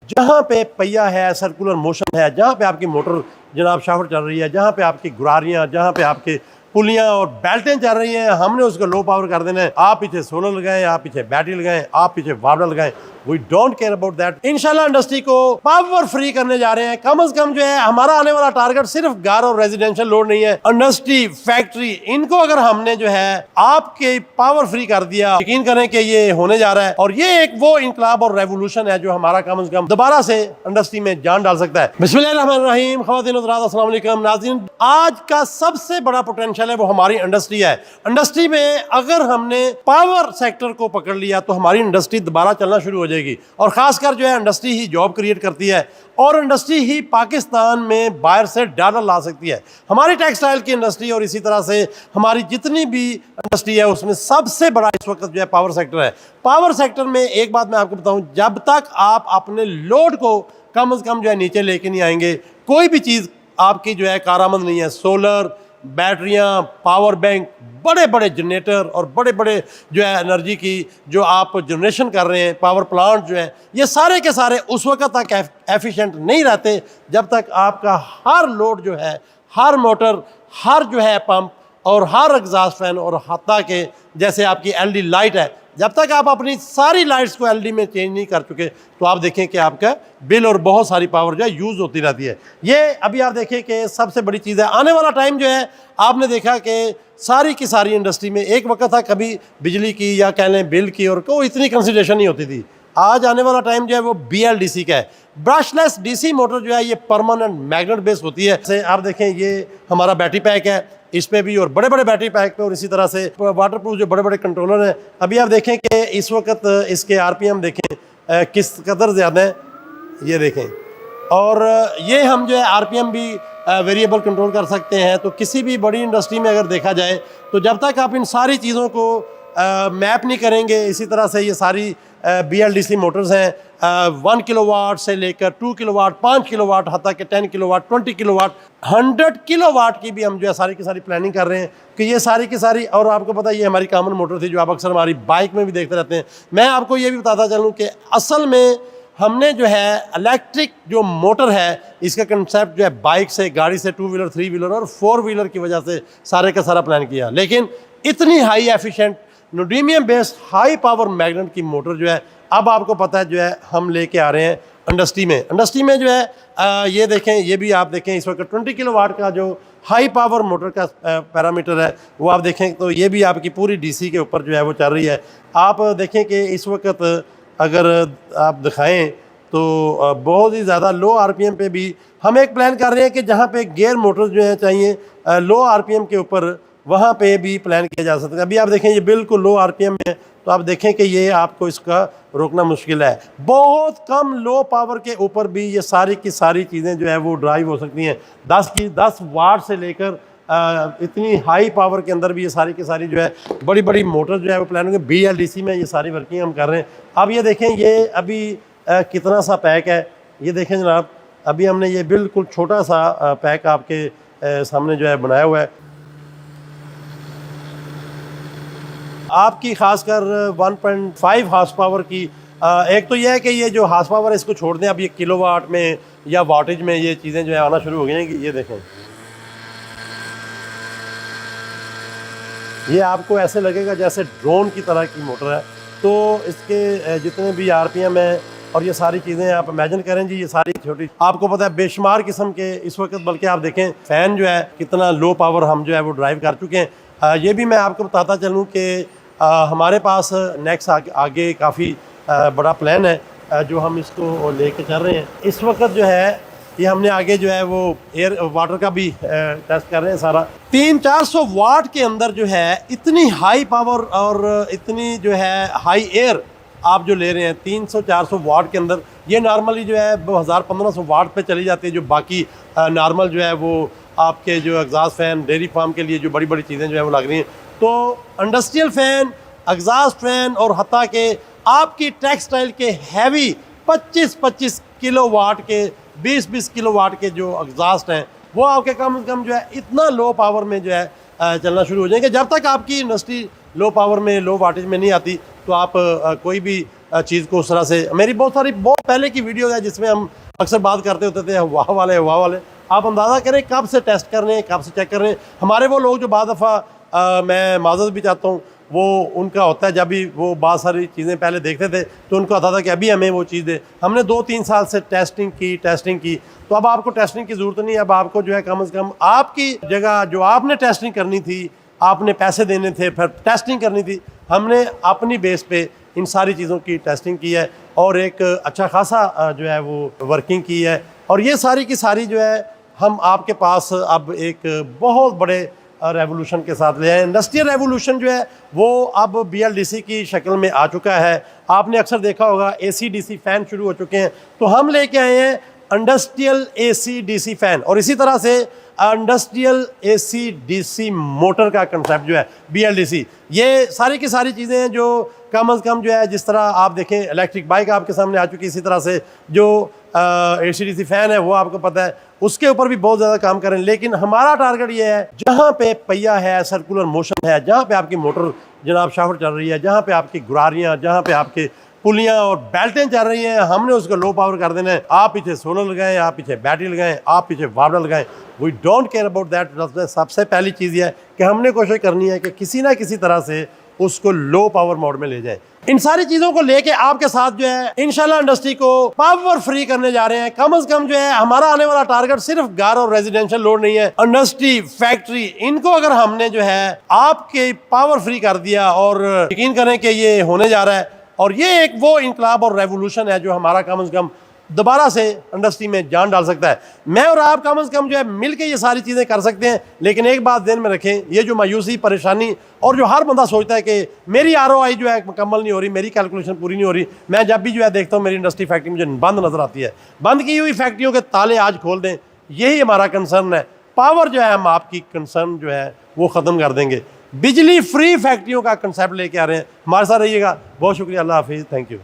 जहाँ पे पहिया है, सर्कुलर मोशन है, जहाँ पे आपकी मोटर जनाब शाफ्ट चल रही है, जहाँ पे आपकी गुरारियाँ, जहाँ पे आपके पुलियाँ और बेल्टें चल रही हैं, हमने उसको लो पावर कर देना है। आप पीछे सोलर लगाएं, आप पीछे बैटरी लगाएं, आप पीछे वार्डर लगाएं, we don't care about that. इंशाल्लाह इंडस्ट्री को पावर फ्री करने जा रहे हैं। कम से कम जो है हमारा आने वाला टारगेट सिर्फ घर और रेजिडेंशियल लोड नहीं है, इंडस्ट्री, फैक्ट्री, इनको अगर हमने जो है आपके पावर फ्री कर दिया, यकीन करें कि ये होने जा रहा है और ये एक वो इनकलाब और रेवोल्यूशन है जो हमारा कम से कम दोबारा से इंडस्ट्री में जान डाल सकता है। बिस्मिल्लाहिर्रहमानिर्रहीम। ख़वातीन हज़रात अस्सलाम वालेकुम। नाज़रीन, आज का सबसे बड़ा पोटेंशियल है वो हमारी इंडस्ट्री है। इंडस्ट्री में अगर हमने पावर सेक्टर को पकड़ लिया तो हमारी इंडस्ट्री दोबारा चलना शुरू हो जाएगी और खासकर जो है इंडस्ट्री ही जॉब क्रिएट करती है और इंडस्ट्री ही पाकिस्तान में बाहर से डॉलर ला सकती है। हमारी टेक्सटाइल की इंडस्ट्री और इसी तरह से हमारी जितनी भी इंडस्ट्री है उसमें सबसे बड़ा इस वक्त जो है पावर सेक्टर है। पावर सेक्टर में एक बात मैं आपको बताऊं, जब तक आप अपने लोड को कम से कम जो है नीचे लेके नहीं आएंगे, कोई भी चीज़ आपकी जो है कारआमद नहीं है। सोलर, बैटरियाँ, पावर बैंक, बड़े बड़े जनरेटर और बड़े बड़े जो है एनर्जी की जो आप जनरेशन कर रहे हैं, पावर प्लांट जो है, ये सारे के सारे उस वक्त तक एफिशिएंट नहीं रहते जब तक आपका हर लोड जो है, हर मोटर, हर जो है पंप और हर एग्जॉस्ट फैन और हत्ता के जैसे आपकी एलईडी लाइट है, जब तक आप अपनी सारी लाइट्स को एलईडी में चेंज नहीं कर चुके तो आप देखें कि आपका बिल और बहुत सारी पावर जो है यूज़ होती रहती है। ये अभी आप देखें कि सबसे बड़ी चीज़ है। आने वाला टाइम जो है आपने देखा कि सारी की सारी इंडस्ट्री में एक वक्त था कभी बिजली की या कह लें बिल की और कोई इतनी कंसिडरेशन नहीं होती थी। आज आने वाला टाइम जो है वो BLDC का है। ब्रशलेस DC मोटर जो है ये परमानेंट मैग्नेट बेस होती है। जैसे आप देखें ये हमारा बैटरी पैक है, इस पे भी और बड़े बड़े बैटरी पैक पे और इसी तरह से वाटरप्रूफ जो बड़े बड़े कंट्रोलर हैं। अभी आप देखें कि इस वक्त इसके RPM देखें किस कदर ज़्यादा है, ये देखें। और ये हम जो है RPM भी वेरिएबल कंट्रोल कर सकते हैं। तो किसी भी बड़ी इंडस्ट्री में अगर देखा जाए तो जब तक आप इन सारी चीज़ों को मैप नहीं करेंगे, इसी तरह से ये सारी BLDC मोटर्स हैं 1 किलोवाट से लेकर 2 किलोवाट, 5 किलोवाट, हत्ता के 10 किलोवाट, 20 किलोवाट, 100 किलोवाट की भी हम जो है सारी की सारी प्लानिंग कर रहे हैं कि ये सारी की सारी। और आपको पता है ये हमारी कॉमन मोटर थी जो आप अक्सर हमारी बाइक में भी देखते रहते हैं। मैं आपको ये भी बताता चलूँ कि असल में हमने जो है इलेक्ट्रिक जो मोटर है इसका कंसेप्ट जो है बाइक से, गाड़ी से, 2 व्हीलर, 3 व्हीलर और 4 व्हीलर की वजह से सारे का सारा प्लान किया। लेकिन इतनी high efficient neodymium based high power magnet की मोटर जो है अब आपको पता है जो है हम लेके आ रहे हैं इंडस्ट्री में। इंडस्ट्री में जो है ये देखें, ये भी आप देखें इस वक्त 20 किलोवाट का जो हाई पावर मोटर का पैरामीटर है वो आप देखें तो ये भी आपकी पूरी DC के ऊपर जो है वो चल रही है। आप देखें कि इस वक्त अगर आप दिखाएं तो बहुत ही ज़्यादा लो RPM पे भी हम एक प्लान कर रहे हैं कि जहाँ पे गियर मोटर जो है चाहिए लो RPM के ऊपर, वहाँ पे भी प्लान किया जा सकता है। अभी आप देखें ये बिल्कुल लो RPM में है तो आप देखें कि ये आपको इसका रोकना मुश्किल है। बहुत कम लो पावर के ऊपर भी ये सारी की सारी चीज़ें जो है वो ड्राइव हो सकती हैं। 10 वाट से लेकर इतनी हाई पावर के अंदर भी ये सारी की सारी जो है बड़ी बड़ी मोटर जो है वो प्लान होंगे। BLDC में ये सारी वर्किंग हम कर रहे हैं। अब ये देखें ये अभी कितना सा पैक है, ये देखें जनाब, अभी हमने ये बिल्कुल छोटा सा पैक आपके सामने जो है बनाया हुआ है। आपकी खासकर 1.5 हार्स पावर की एक तो यह है कि ये जो हार्स पावर है इसको छोड़ दें, अब ये किलोवाट में या वाटेज में ये चीज़ें जो है आना शुरू हो गई हैं। कि ये देखें, ये आपको ऐसे लगेगा जैसे ड्रोन की तरह की मोटर है। तो इसके जितने भी RPM है और ये सारी चीज़ें आप इमेजिन करें जी, ये सारी छोटी आपको पता है बेशुमार किस्म के इस वक्त, बल्कि आप देखें फ़ैन जो है कितना लो पावर हम जो है वो ड्राइव कर चुके हैं। ये भी मैं आपको बताता चलूँ कि हमारे पास नेक्स्ट आगे काफ़ी बड़ा प्लान है जो हम इसको लेके चल रहे हैं। इस वक्त जो है ये हमने आगे जो है वो एयर वाटर का भी टेस्ट कर रहे हैं सारा। 300-400 वाट के अंदर जो है इतनी हाई पावर और इतनी जो है हाई एयर आप जो ले रहे हैं 300-400 वाट के अंदर, ये नॉर्मली जो है 1000-1500 वाट पे चली जाती है। जो बाकी नॉर्मल जो है वो आपके जो एग्जॉस्ट फैन, डेयरी फार्म के लिए जो बड़ी बड़ी चीज़ें जो है वो लग रही हैं। तो इंडस्ट्रियल फ़ैन, एग्जॉस्ट फैन और हत्ता के आपकी टेक्सटाइल के हैवी 25-25 किलोवाट के 20-20 किलोवाट के जो एग्जॉस्ट हैं वो आपके कम से कम जो है इतना लो पावर में जो है चलना शुरू हो जाएंगे। जब तक आपकी इंडस्ट्री लो पावर में, लो वाटेज में नहीं आती तो आप कोई भी चीज़ को उस तरह से, मेरी बहुत पहले की वीडियो है जिसमें हम अक्सर बात करते होते थे वाह वाले। आप अंदाज़ा करें कब से टेस्ट कर रहे हैं, कब से चेक कर रहे हैं। हमारे वो लोग जो बाद दफ़ा मैं माज़रत भी चाहता हूँ, वो उनका होता है जब भी वो बहुत सारी चीज़ें पहले देखते थे तो उनको आता था कि अभी हमें वो चीज़ दे। हमने 2-3 साल से टेस्टिंग की, तो अब आपको टेस्टिंग की ज़रूरत नहीं है। अब आपको जो है कम से कम आपकी जगह जो आपने टेस्टिंग करनी थी, आपने पैसे देने थे, फिर टेस्टिंग करनी थी, हमने अपनी बेस पे इन सारी चीज़ों की टेस्टिंग की है और एक अच्छा खासा जो है वो वर्किंग की है। और ये सारी की सारी जो है हम आपके पास अब एक बहुत बड़े रेवोल्यूशन के साथ ले आए। इंडस्ट्रियल रेवोल्यूशन जो है वो अब BLDC की शक्ल में आ चुका है। आपने अक्सर देखा होगा AC/DC फ़ैन शुरू हो चुके हैं, तो हम लेके आए हैं इंडस्ट्रियल AC/DC फ़ैन, और इसी तरह से इंडस्ट्रियल AC/DC मोटर का कंसेप्ट जो है BLDC। ये सारी की सारी चीज़ें हैं जो कम अज़ कम जो है, जिस तरह आप देखें इलेक्ट्रिक बाइक आपके सामने आ चुकी है, इसी तरह से जो AC/DC फ़ैन है वो आपको पता है, उसके ऊपर भी बहुत ज़्यादा काम करें। लेकिन हमारा टारगेट ये है जहाँ पे पहिया है, सर्कुलर मोशन है, जहाँ पे आपकी मोटर जनाब शाफ्ट चल रही है, जहाँ पे आपकी गुरारियाँ, जहाँ पे आपके पुलियाँ और बेल्टें चल रही हैं, हमने उसको लो पावर कर देना है। आप पीछे सोलर लगाएं, आप पीछे बैटरी लगाएं, आप पीछे वार्डर लगाएं, we don't care about that. सबसे पहली चीज़ ये है कि हमने कोशिश करनी है कि किसी ना किसी तरह से उसको लो पावर मोड में ले जाए। इन सारी चीज़ों को लेके आपके साथ जो है इंशाल्लाह इंडस्ट्री को पावर फ्री करने जा रहे हैं। कम से कम जो है हमारा आने वाला टारगेट सिर्फ घर और रेजिडेंशियल लोड नहीं है, इंडस्ट्री, फैक्ट्री, इनको अगर हमने जो है आपके पावर फ्री कर दिया, और यकीन करें कि ये होने जा रहा है, और ये एक वो इनकलाब और रेवोल्यूशन है जो हमारा कम से कम दोबारा से इंडस्ट्री में जान डाल सकता है। मैं और आप कम से कम जो है मिलके ये सारी चीज़ें कर सकते हैं। लेकिन एक बात ध्यान में रखें, ये जो मायूसी, परेशानी, और जो हर बंदा सोचता है कि मेरी ROI जो है मुकम्मल नहीं हो रही, मेरी कैलकुलेशन पूरी नहीं हो रही, मैं जब भी जो है देखता हूँ मेरी इंडस्ट्री फैक्ट्री मुझे बंद नज़र आती है। बंद की हुई फैक्ट्रियों के ताले आज खोल दें, यही हमारा कंसर्न है। पावर जो है हम आपकी कंसर्न जो है वो ख़त्म कर देंगे। बिजली फ्री फैक्ट्रियों का कंसेप्ट लेके आ रहे हैं। हमारे साथ रहिएगा। बहुत शुक्रिया। अल्लाह हाफिज़। Thank you.